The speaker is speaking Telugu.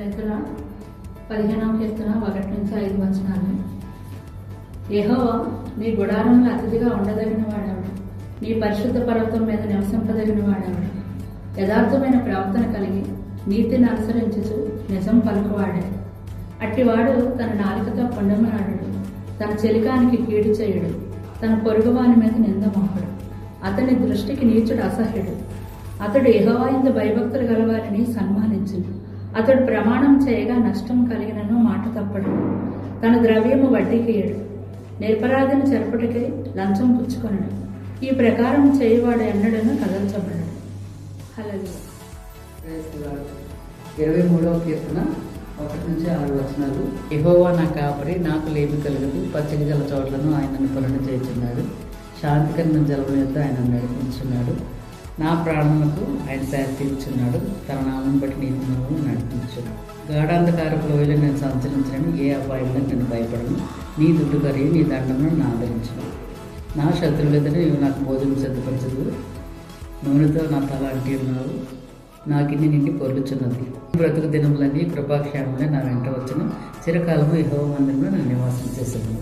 రైతుల 15వ కీర్తన 1-5 యెహోవా నీ గుడారంలో అతిథిగా ఉండదగిన వాడెవడు? నీ పరిశుద్ధ పర్వతం మీద నివసింపదగిన వాడెవడు? యథార్థమైన ప్రవర్తన కలిగి నీతిని అనుసరించుచు నిజం పలుకువాడే. అట్టివాడు తన నాలుకతో కొండమనాడు, తన చెలికానికి కీడు చేయుడు, తన పొరుగువాని మీద నింద మోపడు. అతని దృష్టికి నీచుడు అసహ్యుడు. అతడు యెహోవా యందు భయభక్తులు గలవారిని సన్మానించును. అతడు ప్రమాణం చేయగా నష్టం కలిగినను మాట తప్పడు. తన ద్రవ్యము వడ్డీకి ఇయ్యడు. నిరపరాధిని చెరపటికై లంచం పుచ్చుకొనడు. ఈ ప్రకారం చేయువాడు ఎన్నడను కదల్చబడడు. హల్లెలూయా. 23వ కీర్తన 1-6 యెహోవా నా కాపరి, నాకు లేమి కలగదు. పచ్చని జల చోట్లను ఆయన పొలను చేస్తున్నాడు. శాంతికరమైన జలం యొక్క ఆయన నడిపించున్నాడు. నా ప్రాణములకు ఆయన శాంతి ఇచ్చున్నాడు. తన నామం బట్టి నీతిను నడిపించున్నాడు. గాఢాంధకారపు లోయలో నేను సంచరించను, ఏ అపాయంలో నేను భయపడను. నీ దుడ్డు కరిగి నీ దండను నా ఆదరించను. నా శత్రువులెదుట నీవు నాకు భోజనం సిద్ధపరచదు. నూనెతో నా తల అంటి ఉన్నావు. నాకిన్ని నిండి పొర్లుచున్నది. బ్రతుకు దినములన్నీ కృపాక్షేమంలో నా వెంట వచ్చిన చిరకాలము యెహోవా మందిరంలో నేను నివాసం చేశాను.